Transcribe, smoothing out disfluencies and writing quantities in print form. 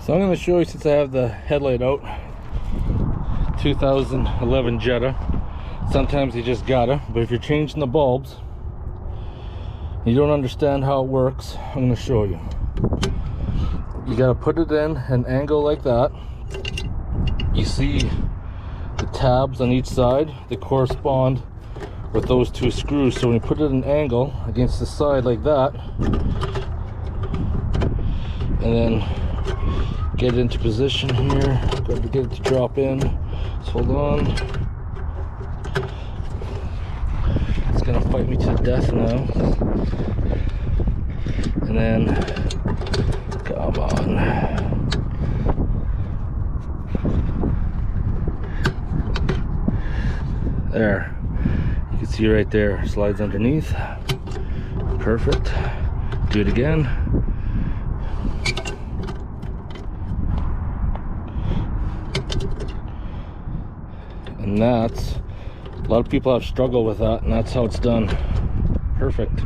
So I'm going to show you, since I have the headlight out, 2011 Jetta. Sometimes you just gotta, but if you're changing the bulbs, you don't understand how it works, I'm going to show you. You got to put it in an angle like that. You see the tabs on each side, they correspond with those two screws. So when you put it at an angle against the side like that, and then get it into position here, got to get it to drop in. So hold on. It's gonna fight me to the death now. And then, come on. There. You can see right there, slides underneath. Perfect. Do it again. And that's, a lot of people have struggled with that, and that's how it's done. Perfect.